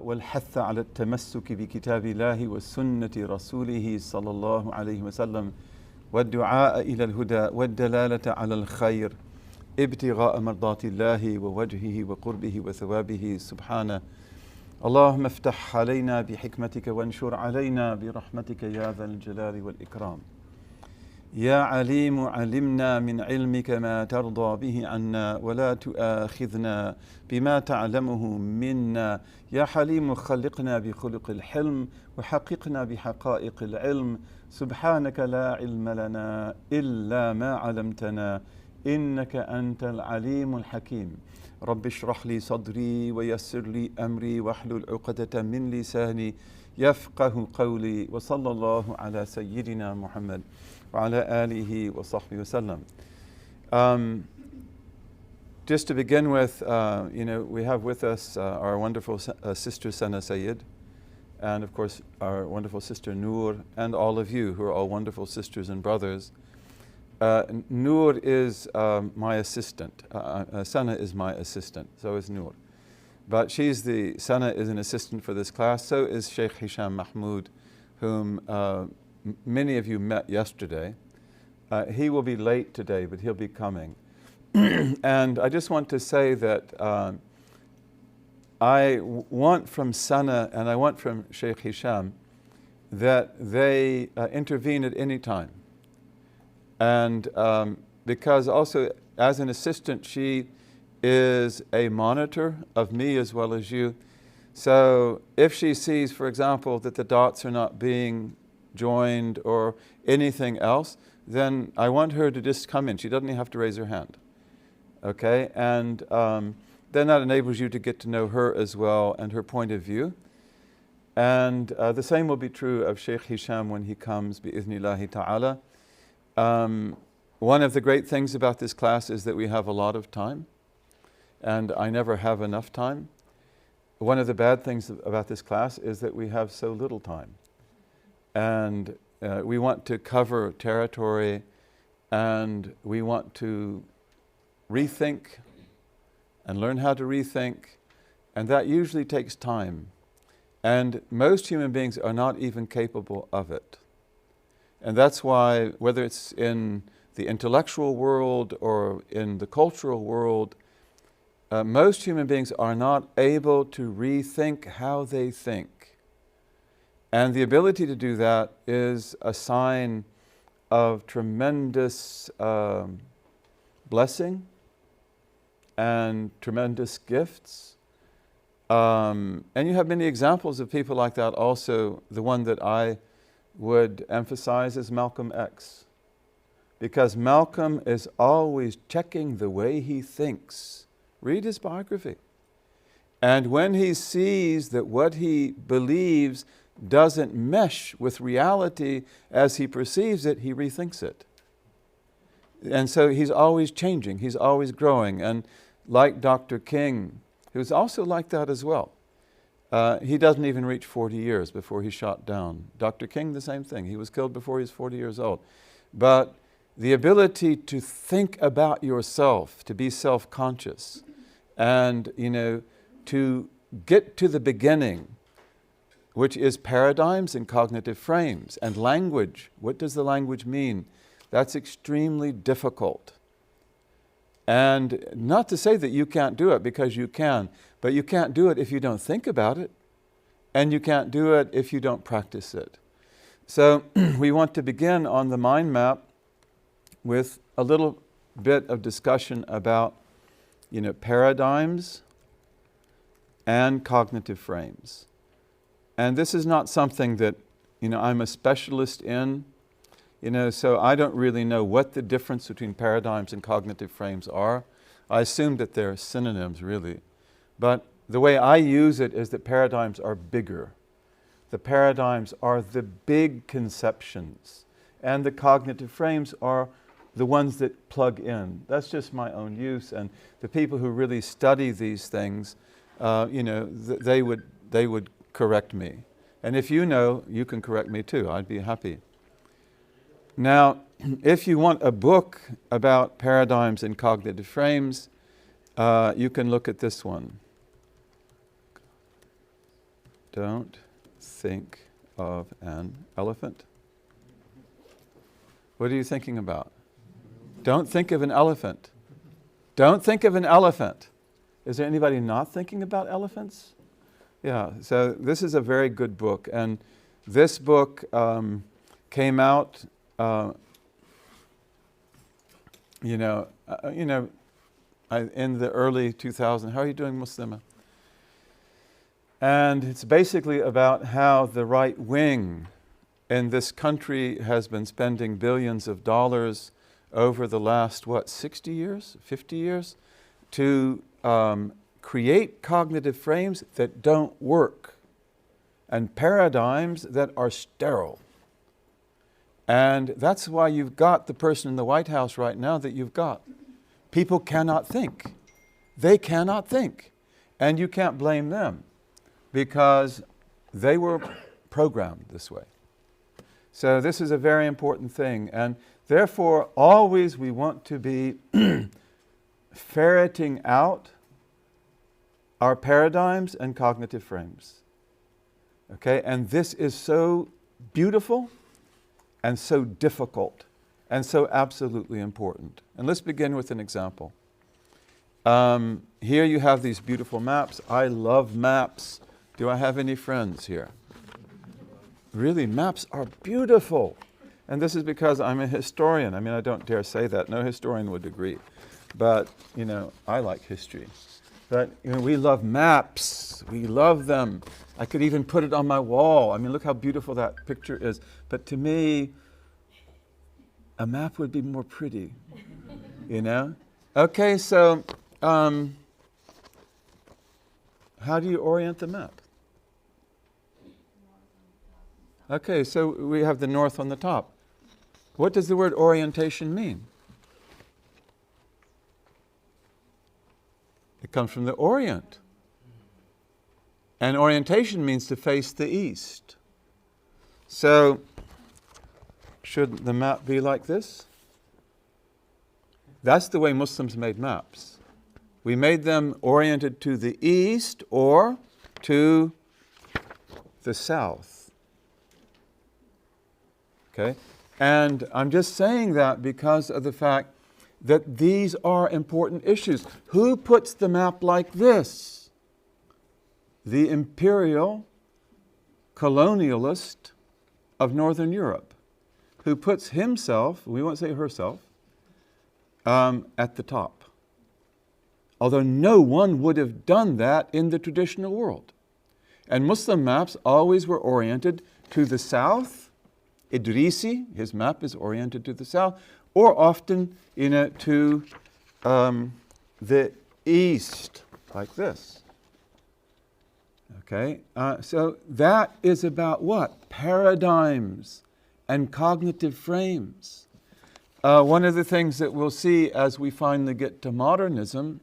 والحث على التمسك بكتاب الله وسنة رسوله صلى الله عليه وسلم والدعاء إلى الهدى والدلالة على الخير ابتغاء مرضات الله ووجهه وقربه وثوابه سبحانه. اللهم افتح علينا بحكمتك وانشر علينا برحمتك يا ذا الجلال والإكرام. يا عليم علمنا من علمك ما ترضى به عنا ولا تؤاخذنا بما تعلمه منا. يا حليم خلقنا بخلق الحلم وحققنا بحقائق العلم. سبحانك لا علم لنا إلا ما علمتنا إنك أنت العليم الحكيم. رب اشرح لي صدري ويسر لي أمري واحلل عقدة من لساني يفقه قولي. وصلى الله على سيدنا محمد وعلى آله وصحبه وسلم. Just to begin with, we have with us our wonderful sister Sana Sayyid, and of course our wonderful sister Noor, and all of you who are all wonderful sisters and brothers. Noor is my assistant. Sana is my assistant, so is Noor. But Sana is an assistant for this class, so is Sheikh Hisham Mahmood, whom many of you met yesterday. He will be late today, but he'll be coming. And I just want to say that I want from Sana and I want from Sheikh Hisham that they intervene at any time. And because also as an assistant, she is a monitor of me as well as you. So if she sees, for example, that the dots are not being joined or anything else, then I want her to just come in. She doesn't even have to raise her hand. Okay? And then that enables you to get to know her as well and her point of view. And the same will be true of Sheikh Hisham when he comes, bi-idhnillahi ta'ala. One of the great things about this class is that we have a lot of time, and I never have enough time. One of the bad things about this class is that we have so little time. And we want to cover territory, and we want to rethink and learn how to rethink, and that usually takes time. And most human beings are not even capable of it. And that's why, whether it's in the intellectual world or in the cultural world, most human beings are not able to rethink how they think. And the ability to do that is a sign of tremendous blessing and tremendous gifts. And you have many examples of people like that also. The one that I would emphasize is Malcolm X. Because Malcolm is always checking the way he thinks. Read his biography. And when he sees that what he believes doesn't mesh with reality as he perceives it, he rethinks it. And so he's always changing, he's always growing. And like Dr. King, who's also like that as well. He doesn't even reach 40 years before he's shot down. Dr. King, the same thing. He was killed before he was 40 years old. But the ability to think about yourself, to be self-conscious, and to get to the beginning, which is paradigms and cognitive frames, and language. What does the language mean? That's extremely difficult. And not to say that you can't do it, because you can, but you can't do it if you don't think about it, and you can't do it if you don't practice it. So we want to begin on the mind map with a little bit of discussion about paradigms and cognitive frames. And this is not something that I'm a specialist in. So I don't really know what the difference between paradigms and cognitive frames are. I assume that they're synonyms, really. But the way I use it is that paradigms are bigger. The paradigms are the big conceptions, and the cognitive frames are the ones that plug in. That's just my own use, and the people who really study these things, they would correct me. And if you know, you can correct me too. I'd be happy. Now, if you want a book about paradigms and cognitive frames, you can look at this one. Don't think of an elephant. What are you thinking about? Don't think of an elephant. Don't think of an elephant. Is there anybody not thinking about elephants? Yeah, so this is a very good book. And this book came out, in the early 2000s. How are you doing, Muslima? And it's basically about how the right wing in this country has been spending billions of dollars over the last, 60 years, 50 years, to create cognitive frames that don't work and paradigms that are sterile. And that's why you've got the person in the White House right now that you've got. People cannot think. They cannot think. And you can't blame them because they were programmed this way. So this is a very important thing. And therefore, always we want to be ferreting out our paradigms and cognitive frames. Okay? And this is so beautiful and so difficult and so absolutely important. And let's begin with an example. Here you have these beautiful maps. I love maps. Do I have any friends here? Really, maps are beautiful. And this is because I'm a historian. I mean, I don't dare say that. No historian would agree. But, I like history. But, we love maps. We love them. I could even put it on my wall. I mean, look how beautiful that picture is. But to me, a map would be more pretty, Okay, so how do you orient the map? Okay, so we have the north on the top. What does the word orientation mean? It comes from the Orient. And orientation means to face the east. So, should the map be like this? That's the way Muslims made maps. We made them oriented to the east or to the south. Okay? And I'm just saying that because of the fact that these are important issues. Who puts the map like this? The imperial colonialist of Northern Europe, who puts himself, we won't say herself, at the top. Although no one would have done that in the traditional world. And Muslim maps always were oriented to the south. Idrisi, his map is oriented to the south, or often to the east, like this. Okay, so that is about what? Paradigms and cognitive frames. One of the things that we'll see as we finally get to modernism,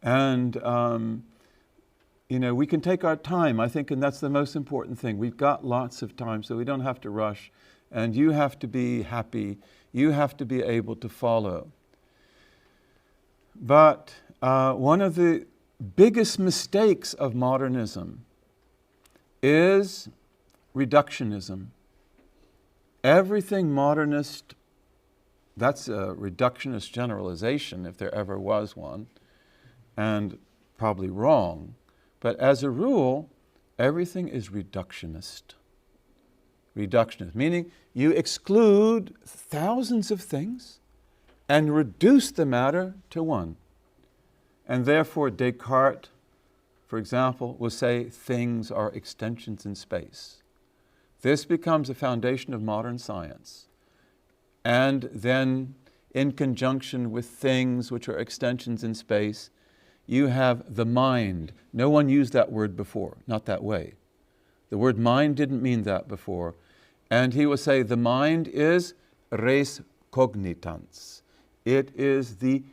and we can take our time, I think, and that's the most important thing. We've got lots of time, so we don't have to rush. And you have to be happy. You have to be able to follow. But one of the biggest mistakes of modernism is reductionism. Everything modernist, that's a reductionist generalization if there ever was one, and probably wrong. But as a rule, everything is reductionist. Reductionist, meaning you exclude thousands of things and reduce the matter to one. And therefore Descartes, for example, will say things are extensions in space. This becomes a foundation of modern science. And then in conjunction with things which are extensions in space, you have the mind. No one used that word before, not that way. The word mind didn't mean that before. And he will say the mind is res cognitans. It is the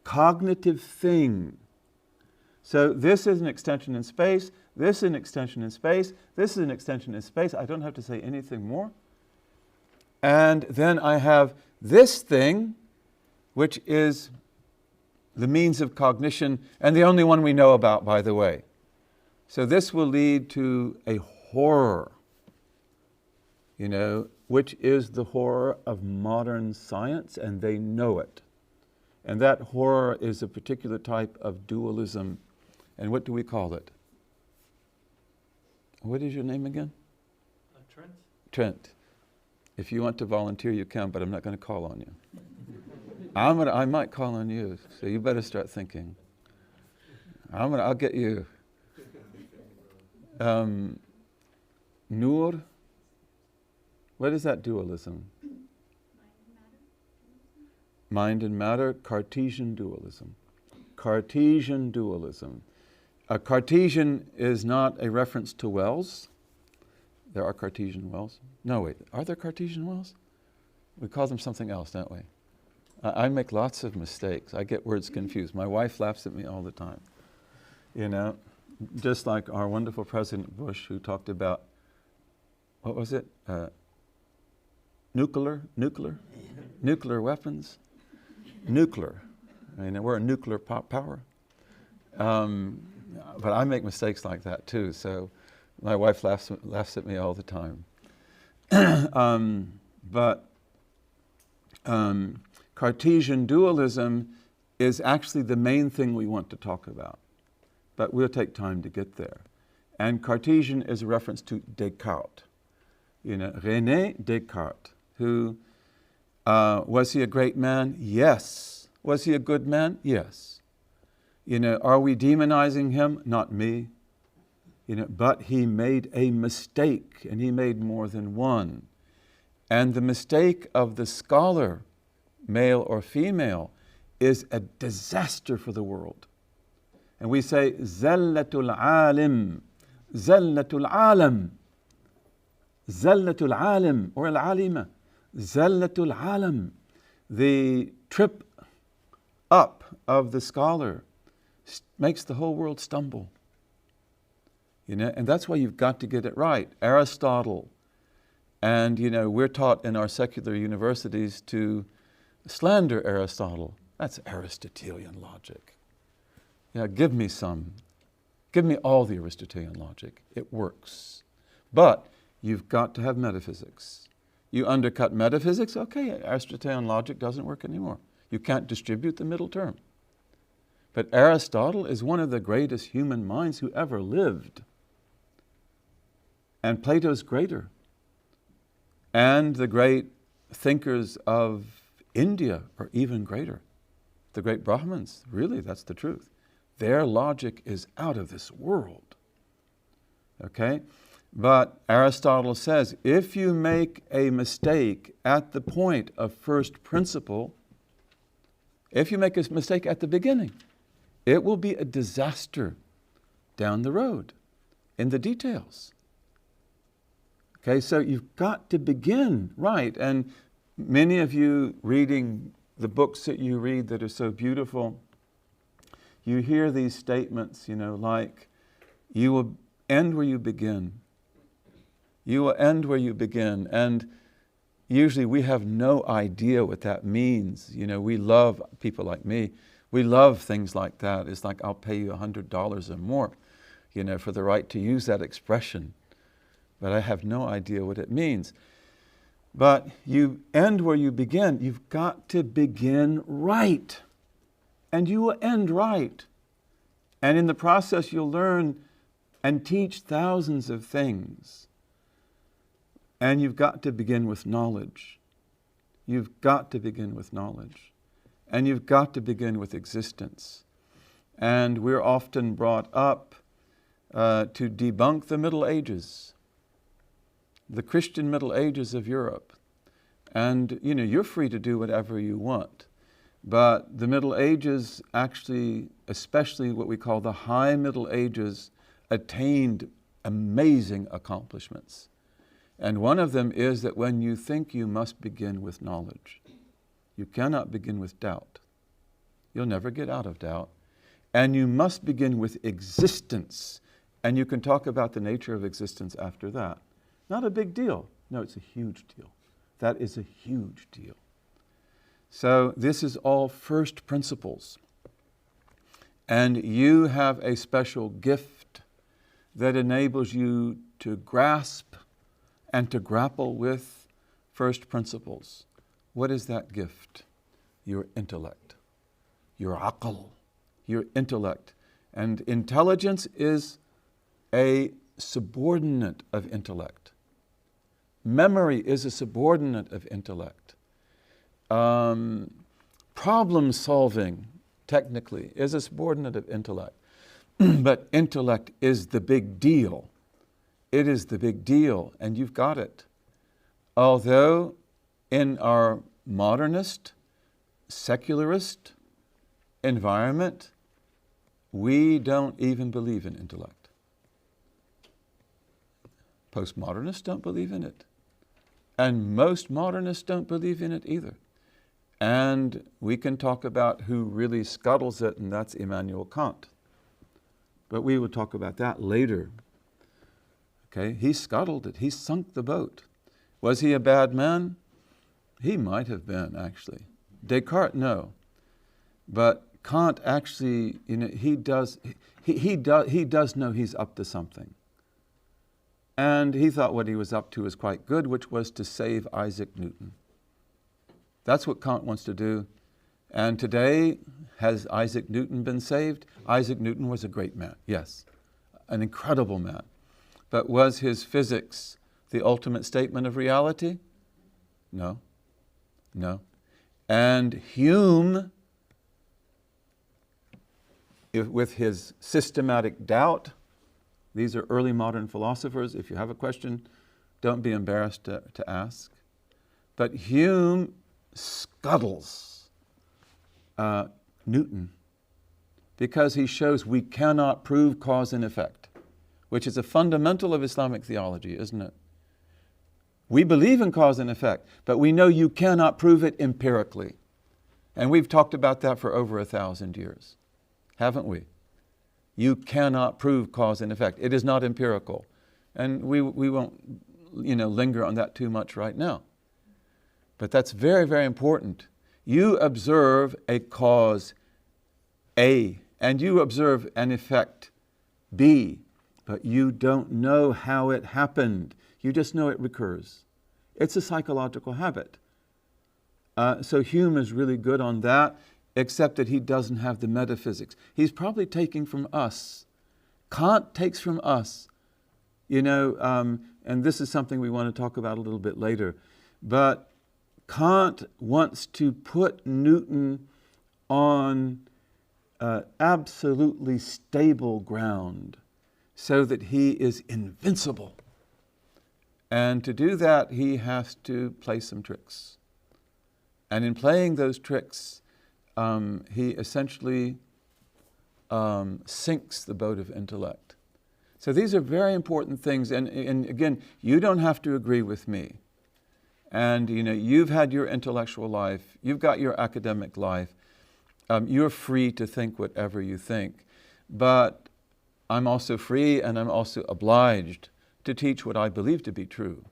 cognitive thing. So this is an extension in space, this is an extension in space, this is an extension in space. I don't have to say anything more. And then I have this thing, which is the means of cognition, and the only one we know about, by the way. So this will lead to a horror, which is the horror of modern science, and they know it. And that horror is a particular type of dualism. And what do we call it? What is your name again? Trent. Trent. If you want to volunteer, you can, but I'm not going to call on you. I might call on you, so you better start thinking. I'll get you. Nur. What is that dualism? Mind and matter, Cartesian dualism. Cartesian dualism. Cartesian is not a reference to wells. There are Cartesian wells. No, wait, are there Cartesian wells? We call them something else, don't we? I make lots of mistakes. I get words confused. My wife laughs at me all the time. Just like our wonderful President Bush, who talked about, what was it? Nuclear weapons. Nuclear. We're a nuclear power. But I make mistakes like that too. So my wife laughs at me all the time. But Cartesian dualism is actually the main thing we want to talk about. But we'll take time to get there. And Cartesian is a reference to Descartes. René Descartes, who, was he a great man? Yes. Was he a good man? Yes. Are we demonizing him? Not me. But he made a mistake, and he made more than one. And the mistake of the scholar, male or female, is a disaster for the world. And we say, Zallatul alim, Zallatul alam, Zallatul alim, or al-alima, Zallatul alam. The trip up of the scholar makes the whole world stumble. And that's why you've got to get it right. Aristotle, and we're taught in our secular universities to slander Aristotle. That's Aristotelian logic. Give me some. Give me all the Aristotelian logic. It works. But you've got to have metaphysics. You undercut metaphysics, okay, Aristotelian logic doesn't work anymore. You can't distribute the middle term. But Aristotle is one of the greatest human minds who ever lived. And Plato's greater. And the great thinkers of India are even greater. The great Brahmins, really, that's the truth. Their logic is out of this world. Okay? But Aristotle says, if you make a mistake at the point of first principle, if you make a mistake at the beginning, it will be a disaster down the road in the details. Okay, so you've got to begin right. And many of you reading the books that you read that are so beautiful, you hear these statements, like, you will end where you begin. You will end where you begin. And usually we have no idea what that means. We love, people like me, we love things like that. It's like, I'll pay you $100 or more, for the right to use that expression. But I have no idea what it means. But you end where you begin. You've got to begin right. And you will end right. And in the process, you'll learn and teach thousands of things. And you've got to begin with knowledge. You've got to begin with knowledge. And you've got to begin with existence. And we're often brought up to debunk the Middle Ages, the Christian Middle Ages of Europe. And, you're free to do whatever you want. But the Middle Ages actually, especially what we call the High Middle Ages, attained amazing accomplishments. And one of them is that when you think, you must begin with knowledge. You cannot begin with doubt. You'll never get out of doubt. And you must begin with existence. And you can talk about the nature of existence after that. Not a big deal. No, it's a huge deal. That is a huge deal. So this is all first principles. And you have a special gift that enables you to grasp and to grapple with first principles. What is that gift? Your intellect, your aql, your intellect. And intelligence is a subordinate of intellect. Memory is a subordinate of intellect. Problem solving, technically, is a subordinate of intellect. But intellect is the big deal. It is the big deal, and you've got it. Although in our modernist, secularist environment, we don't even believe in intellect. Postmodernists don't believe in it. And most modernists don't believe in it either. And we can talk about who really scuttles it, and that's Immanuel Kant. But we will talk about that later. Okay, he scuttled it. He sunk the boat. Was he a bad man? He might have been, actually. Descartes, no. But Kant actually, he does know he's up to something. And he thought what he was up to was quite good, which was to save Isaac Newton. That's what Kant wants to do. And today, has Isaac Newton been saved? Isaac Newton was a great man, yes, an incredible man. But was his physics the ultimate statement of reality? No, no. And Hume, with his systematic doubt, these are early modern philosophers. If you have a question, don't be embarrassed to ask. But Hume scuttles Newton because he shows we cannot prove cause and effect, which is a fundamental of Islamic theology, isn't it? We believe in cause and effect, but we know you cannot prove it empirically. And we've talked about that for over 1,000 years, haven't we? You cannot prove cause and effect. It is not empirical. And we won't linger on that too much right now. But that's very, very important. You observe a cause A, and you observe an effect B, but you don't know how it happened. You just know it recurs. It's a psychological habit. So Hume is really good on that, except that he doesn't have the metaphysics. He's probably taking from us. Kant takes from us, and this is something we want to talk about a little bit later. But Kant wants to put Newton on absolutely stable ground so that he is invincible. And to do that, he has to play some tricks. And in playing those tricks, he essentially sinks the boat of intellect. So these are very important things. And again, you don't have to agree with me. And you've had your intellectual life, you've got your academic life. You're free to think whatever you think. But I'm also free and I'm also obliged to teach what I believe to be true.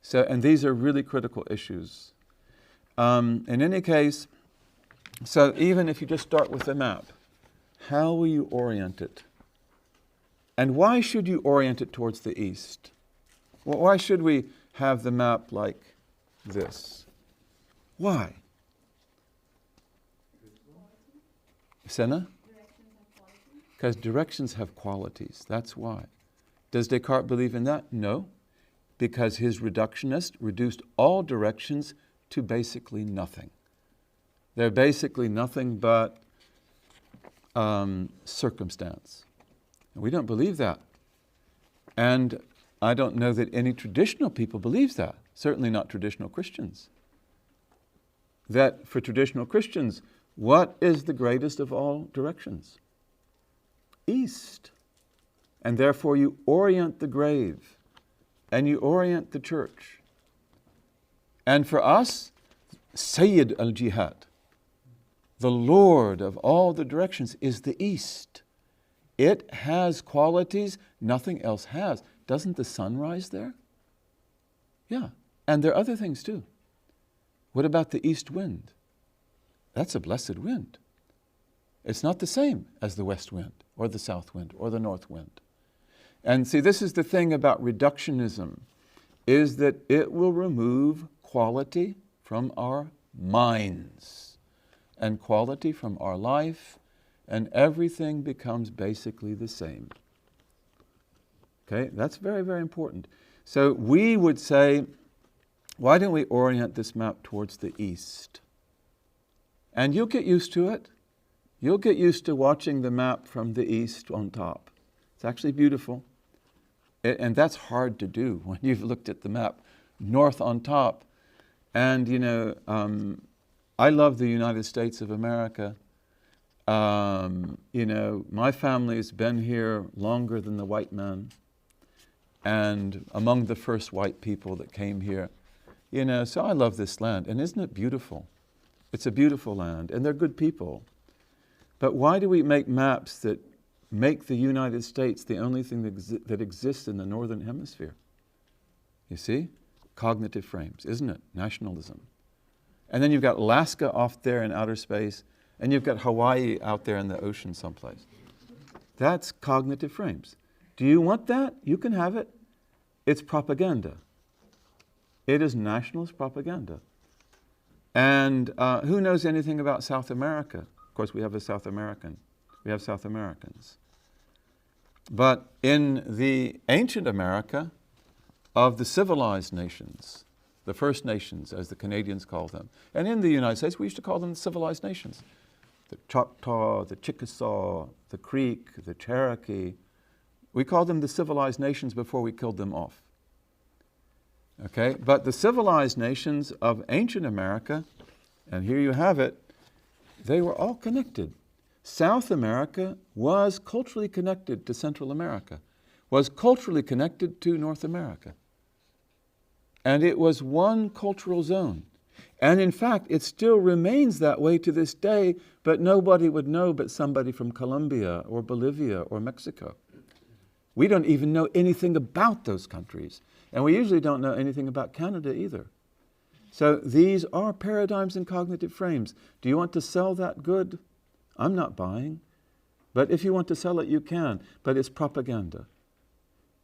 So, and these are really critical issues. In any case, so even if you just start with the map, how will you orient it? And why should you orient it towards the east? Well, why should we have the map like this? Why? Senna? Because directions have qualities. That's why. Does Descartes believe in that? No. Because his reductionist reduced all directions to basically nothing. They're basically nothing but circumstance. And we don't believe that. And I don't know that any traditional people believes that. Certainly not traditional Christians. That for traditional Christians, what is the greatest of all directions? East. And therefore you orient the grave and you orient the church. And for us, Sayyid al-Jihad, the Lord of all the directions, is the east. It has qualities nothing else has. Doesn't the sun rise there? Yeah. And there are other things too. What about the east wind? That's a blessed wind. It's not the same as the west wind or the south wind or the north wind. And see, this is the thing about reductionism, is that it will remove quality from our minds and quality from our life, and everything becomes basically the same. Okay, that's very, very important. So we would say, why don't we orient this map towards the east? And you'll get used to it. You'll get used to watching the map from the east on top. It's actually beautiful. And that's hard to do when you've looked at the map north on top. And, you know, I love the United States of America. You know, my family's been here longer than the white man, and among the first white people that came here. You know, so I love this land. And isn't it beautiful? It's a beautiful land, and they're good people. But why do we make maps that make the United States the only thing that exists in the Northern Hemisphere? You see? Cognitive frames, isn't it? Nationalism. And then you've got Alaska off there in outer space, and you've got Hawaii out there in the ocean someplace. That's cognitive frames. Do you want that? You can have it. It's propaganda. It is nationalist propaganda. And who knows anything about South America? Of course, we have a South American. We have South Americans. But in the ancient America of the civilized nations, the First Nations, as the Canadians call them, and in the United States, we used to call them the civilized nations. The Choctaw, the Chickasaw, the Creek, the Cherokee. We called them the civilized nations before we killed them off. Okay, but the civilized nations of ancient America, and here you have it, they were all connected. South America was culturally connected to Central America, was culturally connected to North America. And it was one cultural zone. And in fact, it still remains that way to this day, but nobody would know but somebody from Colombia or Bolivia or Mexico. We don't even know anything about those countries. And we usually don't know anything about Canada either. So these are paradigms and cognitive frames. Do you want to sell that good? I'm not buying. But if you want to sell it, you can. But it's propaganda.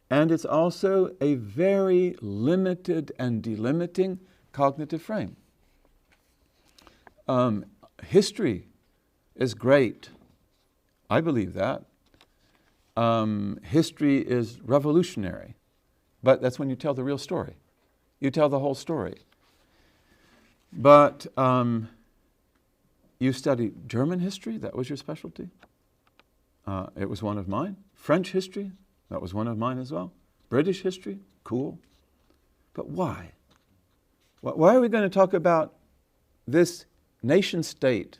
And it's also a very limited and delimiting cognitive frame. History is great. I believe that. History is revolutionary. But that's when you tell the real story. You tell the whole story. But you studied German history, that was your specialty. It was one of mine. French history, that was one of mine as well. British history, cool. But why? Why are we going to talk about this nation state,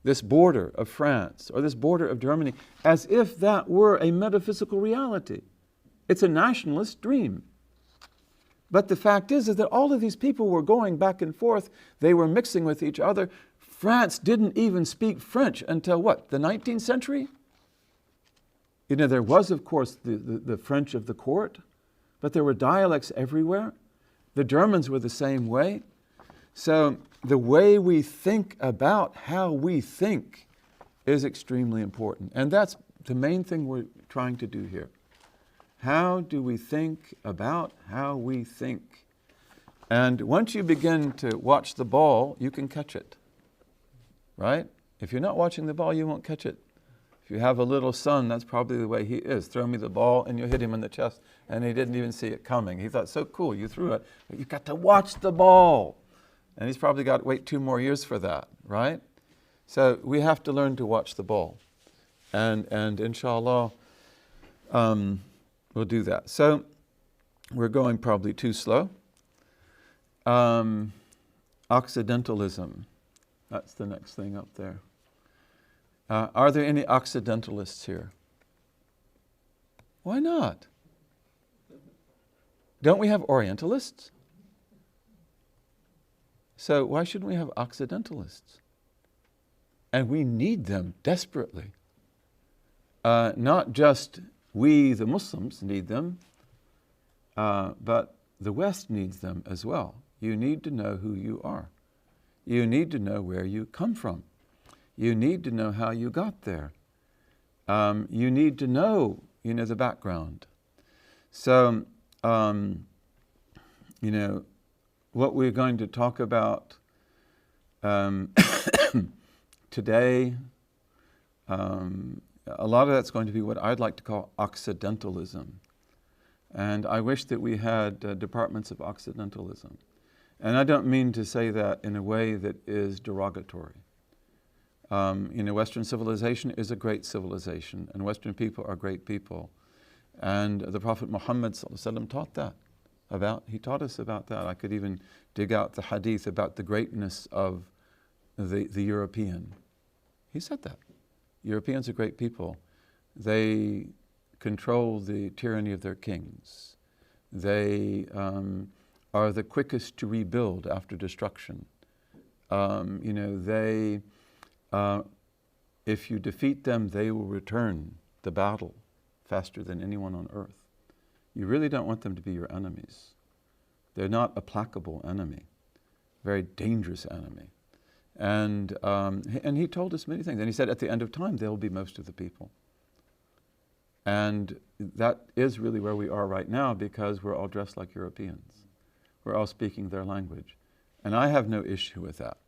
this border of France, or this border of Germany, as if that were a metaphysical reality? It's a nationalist dream. But the fact is that all of these people were going back and forth. They were mixing with each other. France didn't even speak French until what, the 19th century? You know, there was, of course, the French of the court, but there were dialects everywhere. The Germans were the same way. So the way we think about how we think is extremely important. And that's the main thing we're trying to do here. How do we think about how we think? And once you begin to watch the ball, you can catch it, right? If you're not watching the ball, you won't catch it. If you have a little son, that's probably the way he is. Throw me the ball and you hit him in the chest, and he didn't even see it coming. He thought, so cool, you threw it, but you've got to watch the ball. And he's probably got to wait 2 more years for that, right? So we have to learn to watch the ball. And inshallah, we'll do that. So we're going probably too slow. Occidentalism. That's the next thing up there. Are there any Occidentalists here? Why not? Don't we have Orientalists? So why shouldn't we have Occidentalists? And we need them desperately. Not just we, the Muslims, need them, but the West needs them as well. You need to know who you are. You need to know where you come from. You need to know how you got there. You need to know the background. So, what we're going to talk about today, a lot of that's going to be what I'd like to call Occidentalism. And I wish that we had departments of Occidentalism. And I don't mean to say that in a way that is derogatory. Western civilization is a great civilization, and Western people are great people. And the Prophet Muhammad ﷺ taught that. He taught us about that. I could even dig out the hadith about the greatness of the European. He said that. Europeans are great people. They control the tyranny of their kings. They are the quickest to rebuild after destruction. If you defeat them, they will return the battle faster than anyone on earth. You really don't want them to be your enemies. They're not a placable enemy, very dangerous enemy. And he told us many things. And he said at the end of time, they'll be most of the people. And that is really where we are right now, because we're all dressed like Europeans. We're all speaking their language. And I have no issue with that.